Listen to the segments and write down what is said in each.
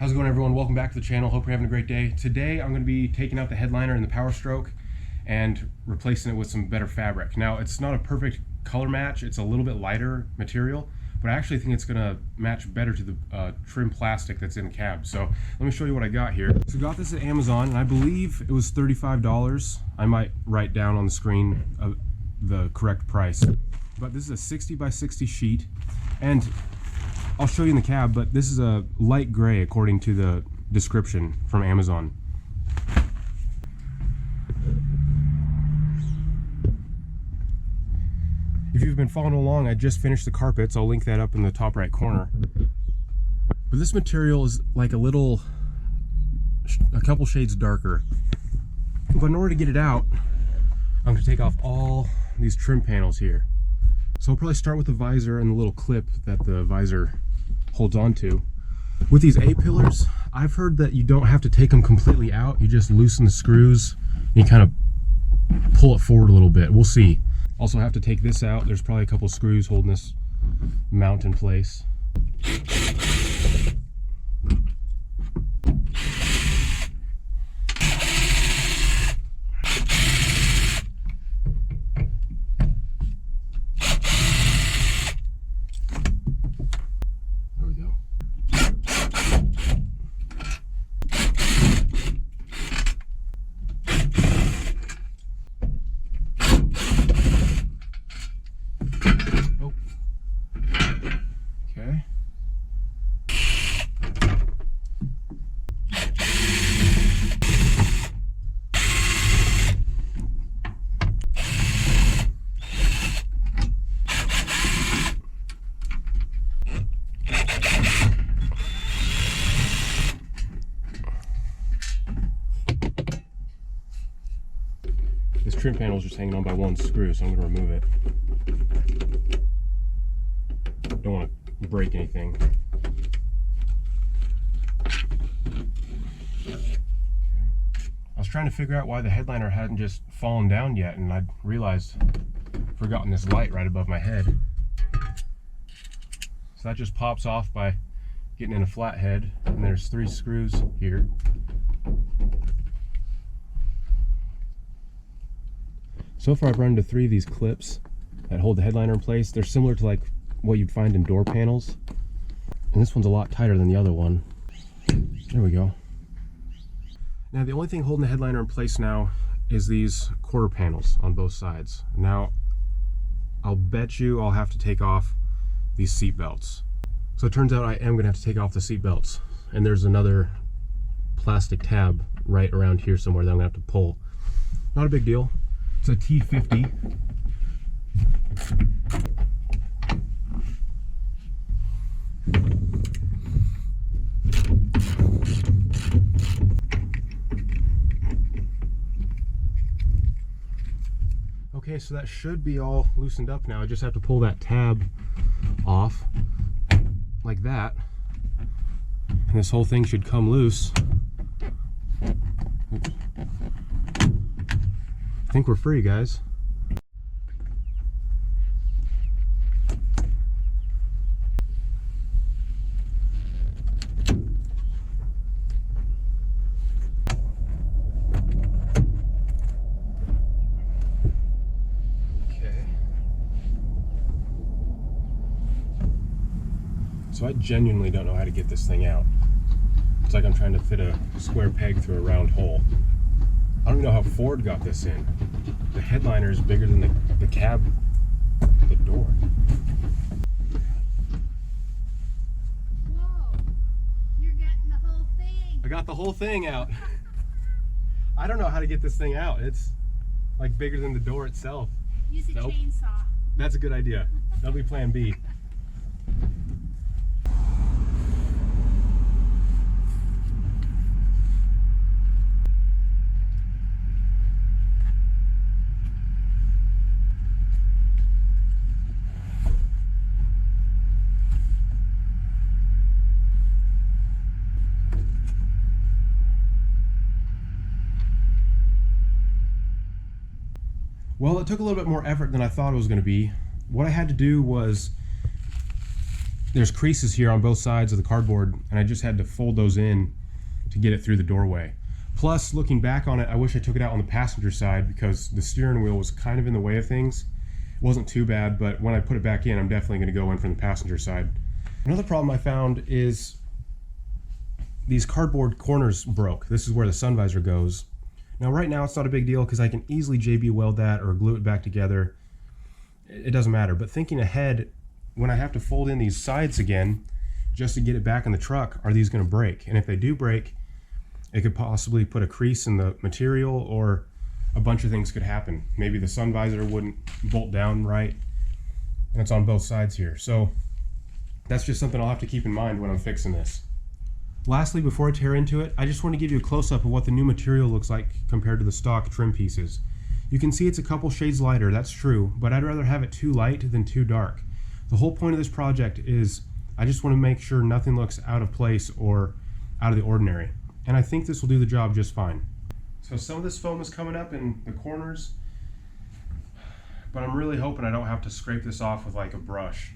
How's it going, everyone? Welcome back to the channel. Hope you're having a great day. Today I'm going to be taking out the headliner in the Powerstroke and replacing it with some better fabric. Now, it's not a perfect color match. It's a little bit lighter material, but I actually think it's going to match better to the trim plastic that's in the cab. So let me show you what I got here. So I got this at Amazon, and I believe it was $35. I might write down on the screen the correct price. But this is a 60 by 60 sheet, and I'll show you in the cab, but this is a light gray according to the description from Amazon. If you've been following along, I just finished the carpets. I'll link that up in the top right corner. But this material is like a couple shades darker. But in order to get it out, I'm going to take off all these trim panels here. So I'll probably start with the visor and the little clip that the visor holds on to. With these A-pillars, I've heard that you don't have to take them completely out. You just loosen the screws and you kind of pull it forward a little bit. We'll see. Also have to take this out. There's probably a couple screws holding this mount in place. This trim panel is just hanging on by one screw, so I'm going to remove it. Don't want to break anything. Okay. I was trying to figure out why the headliner hadn't just fallen down yet, and I realized I'd forgotten this light right above my head. So that just pops off by getting in a flat head, and there's 3 screws here. So far I've run into 3 of these clips that hold the headliner in place. They're similar to like what you'd find in door panels. And this one's a lot tighter than the other one. There we go. Now the only thing holding the headliner in place now is these quarter panels on both sides. Now I'll bet you I'll have to take off these seat belts. So it turns out I am going to have to take off the seat belts. And there's another plastic tab right around here somewhere that I'm going to have to pull. Not a big deal. It's a T50. Okay, so that should be all loosened up now. I just have to pull that tab off like that, and this whole thing should come loose. Oops. I think we're free, guys. Okay. So I genuinely don't know how to get this thing out. It's like I'm trying to fit a square peg through a round hole. I don't even know how Ford got this in. The headliner is bigger than the cab, the door. Whoa, you're getting the whole thing. I got the whole thing out. I don't know how to get this thing out. It's like bigger than the door itself. Use a chainsaw. That's a good idea. That'll be plan B. Well, it took a little bit more effort than I thought it was going to be. What I had to do was there's creases here on both sides of the cardboard, and I just had to fold those in to get it through the doorway. Plus, looking back on it, I wish I took it out on the passenger side because the steering wheel was kind of in the way of things. It wasn't too bad, but when I put it back in, I'm definitely going to go in from the passenger side. Another problem I found is these cardboard corners broke. This is where the sun visor goes. Now right now it's not a big deal because I can easily JB weld that or glue it back together. It doesn't matter, but thinking ahead, when I have to fold in these sides again just to get it back in the truck, are these going to break? And if they do break, it could possibly put a crease in the material, or a bunch of things could happen. Maybe the sun visor wouldn't bolt down right, and it's on both sides here. So that's just something I'll have to keep in mind when I'm fixing this. Lastly, before I tear into it, I just want to give you a close-up of what the new material looks like compared to the stock trim pieces. You can see it's a couple shades lighter, that's true, but I'd rather have it too light than too dark. The whole point of this project is I just want to make sure nothing looks out of place or out of the ordinary. And I think this will do the job just fine. So some of this foam is coming up in the corners, but I'm really hoping I don't have to scrape this off with like a brush.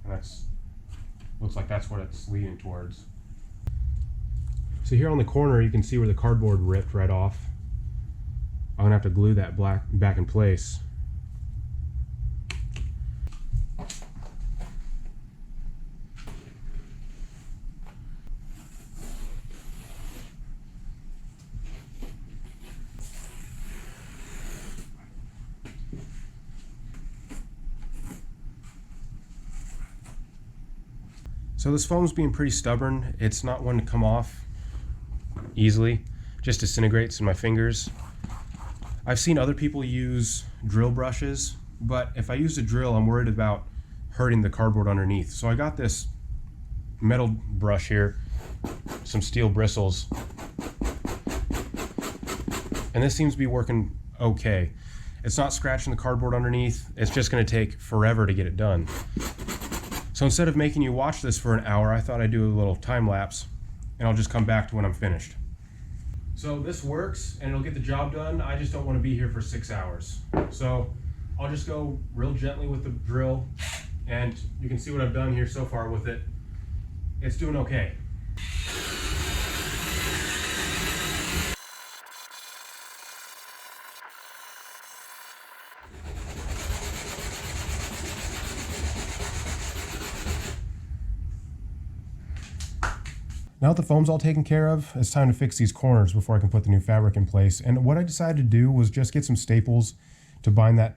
And looks like that's what it's leaning towards. So here on the corner, you can see where the cardboard ripped right off. I'm gonna have to glue that back in place. So this foam's being pretty stubborn. It's not one to come off easily, just disintegrates in my fingers. I've seen other people use drill brushes, but if I use a drill, I'm worried about hurting the cardboard underneath. So I got this metal brush here, some steel bristles, and this seems to be working okay. It's not scratching the cardboard underneath. It's just gonna take forever to get it done. So instead of making you watch this for an hour, I thought I'd do a little time lapse, and I'll just come back to when I'm finished. So this works and it'll get the job done. I just don't want to be here for 6 hours. So I'll just go real gently with the drill, and you can see what I've done here so far with it. It's doing okay. Now that the foam's all taken care of, it's time to fix these corners before I can put the new fabric in place. And what I decided to do was just get some staples to bind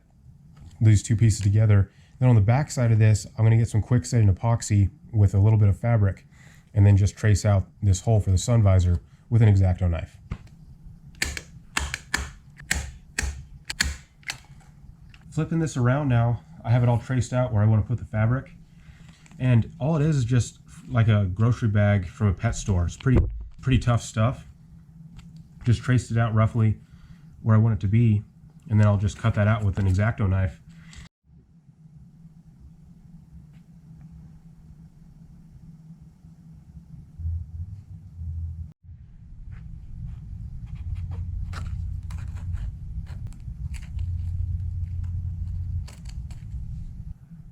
these two pieces together. Then on the back side of this, I'm going to get some quick setting epoxy with a little bit of fabric, and then just trace out this hole for the sun visor with an X-Acto knife. Flipping this around now, I have it all traced out where I want to put the fabric. And all it is just like a grocery bag from a pet store. It's pretty tough stuff. Just traced it out roughly where I want it to be, and then I'll just cut that out with an X-Acto knife.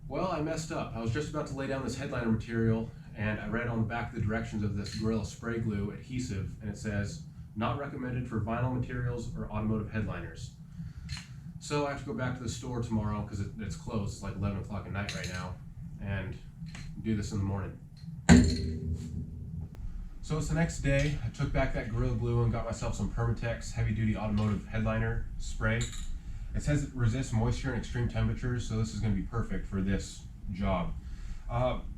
Well, I messed up. I was just about to lay down this headliner material, and I read on the back the directions of this Gorilla Spray Glue adhesive, and it says, not recommended for vinyl materials or automotive headliners. So I have to go back to the store tomorrow because it's closed. It's like 11 o'clock at night right now, and do this in the morning. So it's the next day. I took back that Gorilla Glue and got myself some Permatex heavy duty automotive headliner spray. It says it resists moisture and extreme temperatures, so this is going to be perfect for this job.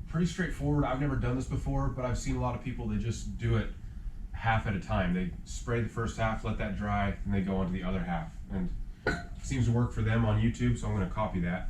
Pretty straightforward. I've never done this before, but I've seen a lot of people that just do it half at a time. They spray the first half, let that dry, and they go on to the other half. And it seems to work for them on YouTube, so I'm going to copy that.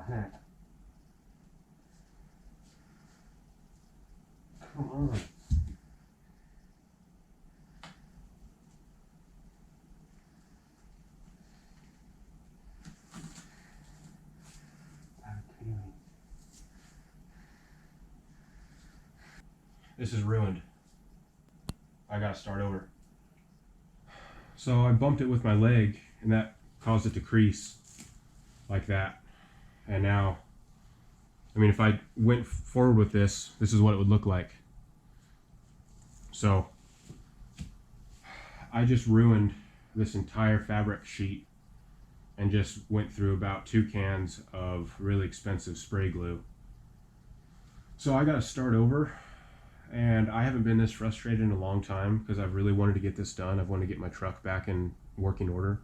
heck? Come on. This is ruined. I gotta start over. So I bumped it with my leg and that caused it to crease like that. And now, I mean, if I went forward with this, this is what it would look like. So I just ruined this entire fabric sheet and just went through about 2 cans of really expensive spray glue. So I gotta start over. And I haven't been this frustrated in a long time because I've really wanted to get this done. I've wanted to get my truck back in working order.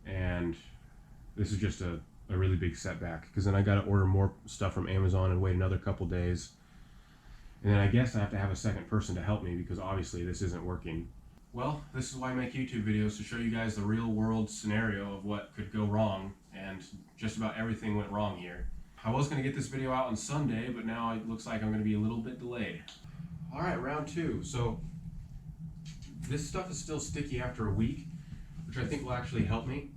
And this is just a really big setback because then I got to order more stuff from Amazon and wait another couple days. And then I guess I have to have a second person to help me because obviously this isn't working. Well, this is why I make YouTube videos, to show you guys the real world scenario of what could go wrong, and just about everything went wrong here. I was going to get this video out on Sunday, but now it looks like I'm going to be a little bit delayed. Alright, round 2. So this stuff is still sticky after a week, which I think will actually help me.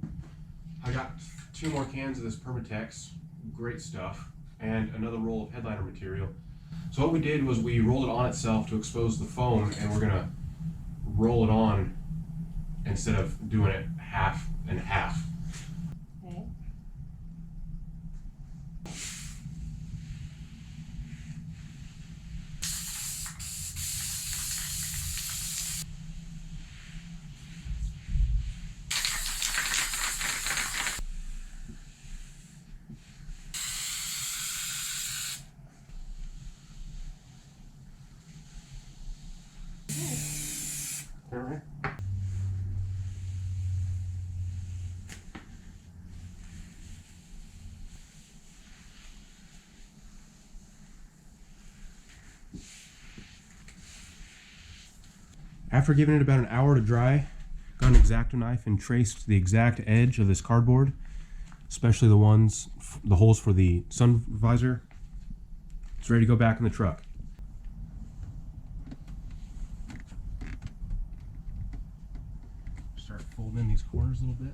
I got 2 more cans of this Permatex, great stuff, and another roll of headliner material. So what we did was we rolled it on itself to expose the foam, and we're going to roll it on instead of doing it half and half. Okay. All right. After giving it about an hour to dry, got an X-Acto knife and traced the exact edge of this cardboard, especially the holes for the sun visor. It's ready to go back in the truck. Start folding in these corners a little bit.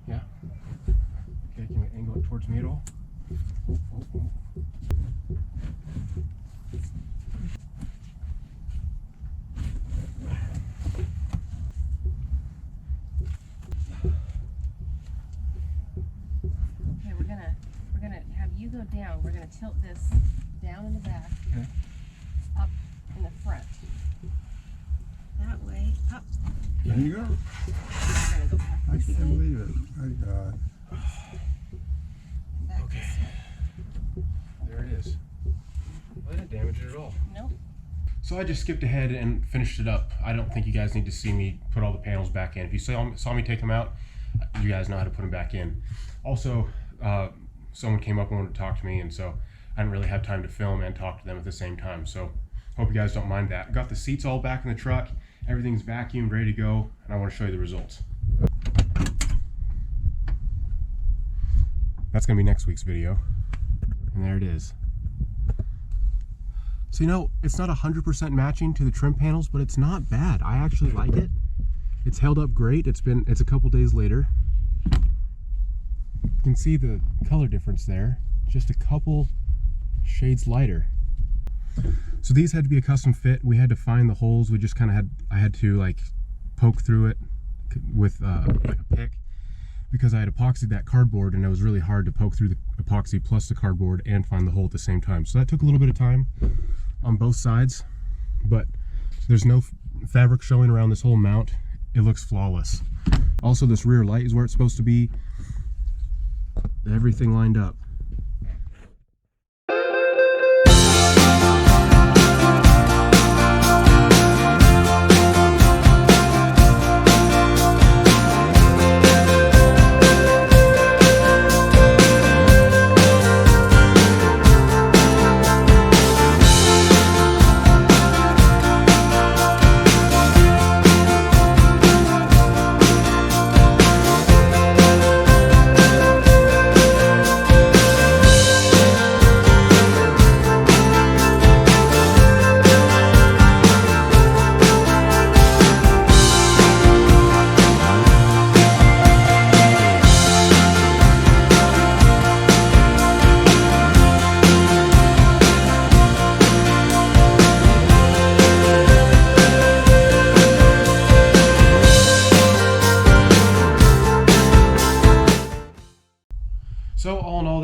Yeah. Okay, can we angle it towards me at all? Oh, oh, oh. Okay, we're gonna have you go down. We're gonna tilt this down in the back, Okay. up in the front. That way, up. There you go. We're gonna go back I this can't way. believe it. My God. Back Okay. this way. There it is. Well, I didn't damage it at all. Nope. So I just skipped ahead and finished it up. I don't think you guys need to see me put all the panels back in. If you saw me take them out, you guys know how to put them back in. Also, someone came up and wanted to talk to me, and so I didn't really have time to film and talk to them at the same time. So hope you guys don't mind that. Got the seats all back in the truck. Everything's vacuumed, ready to go, and I want to show you the results. That's going to be next week's video. And there it is. So, you know, it's not 100% matching to the trim panels, but it's not bad. I actually like it. It's held up great. It's a couple days later. You can see the color difference there. Just a couple shades lighter. So these had to be a custom fit. We had to find the holes. We just kind of I had to like poke through it with like a pick, because I had epoxied that cardboard and it was really hard to poke through the epoxy plus the cardboard and find the hole at the same time. So that took a little bit of time on both sides, but there's no fabric showing around this whole mount. It looks flawless. Also, this rear light is where it's supposed to be. Everything lined up.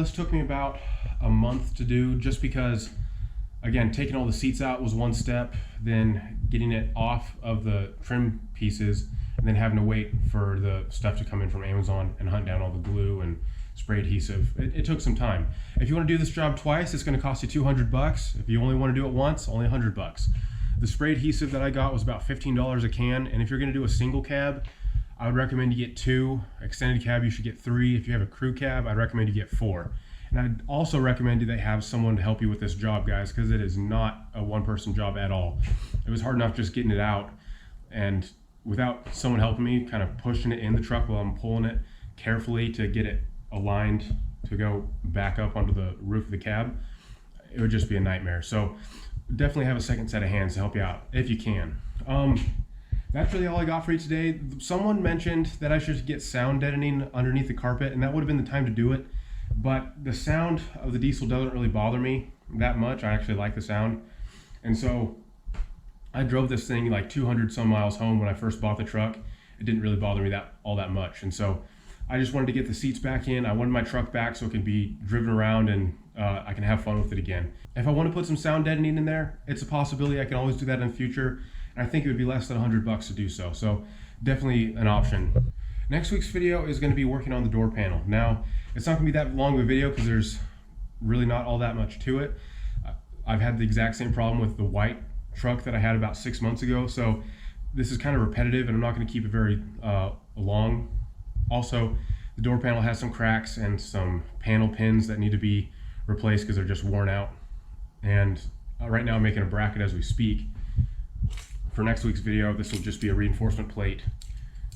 this took me about a month to do, just because, again, taking all the seats out was one step, then getting it off of the trim pieces, and then having to wait for the stuff to come in from Amazon and hunt down all the glue and spray adhesive. It took some time. If you want to do this job twice, it's going to cost you $200. If you only want to do it once, only $100. The spray adhesive that I got was about $15 a can, and if you're going to do a single cab, I would recommend you get 2. Extended cab, you should get 3. If you have a crew cab, I'd recommend you get 4. And I'd also recommend that you have someone to help you with this job, guys, because it is not a one-person job at all. It was hard enough just getting it out, and without someone helping me, kind of pushing it in the truck while I'm pulling it carefully to get it aligned to go back up onto the roof of the cab, it would just be a nightmare. So definitely have a second set of hands to help you out if you can. That's really all I got for you today. Someone mentioned that I should get sound deadening underneath the carpet, and that would have been the time to do it. But the sound of the diesel doesn't really bother me that much. I actually like the sound. And so I drove this thing like 200 some miles home when I first bought the truck. It didn't really bother me all that much. And so I just wanted to get the seats back in. I wanted my truck back so it can be driven around and I can have fun with it again. If I want to put some sound deadening in there, it's a possibility. I can always do that in the future. And I think it would be less than $100 to do so. So definitely an option. Next week's video is going to be working on the door panel. Now, it's not going to be that long of a video because there's really not all that much to it. I've had the exact same problem with the white truck that I had about 6 months ago. So this is kind of repetitive, and I'm not going to keep it very long. Also, the door panel has some cracks and some panel pins that need to be replaced because they're just worn out. And right now I'm making a bracket as we speak. For next week's video, this will just be a reinforcement plate,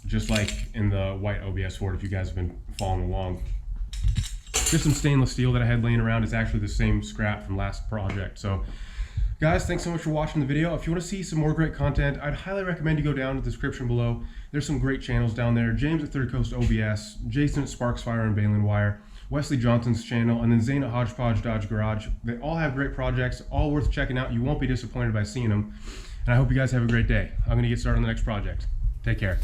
just like in the white OBS Ford, if you guys have been following along. Just some stainless steel that I had laying around. It's actually the same scrap from last project. So guys, thanks so much for watching the video. If you want to see some more great content, I'd highly recommend you go down to the description below. There's some great channels down there. James at Third Coast OBS, Jason at Sparks Fire and Baling Wire, Wesley Johnson's channel, and then Zane at Hodgepodge Dodge Garage. They all have great projects, all worth checking out. You won't be disappointed by seeing them. And I hope you guys have a great day. I'm going to get started on the next project. Take care.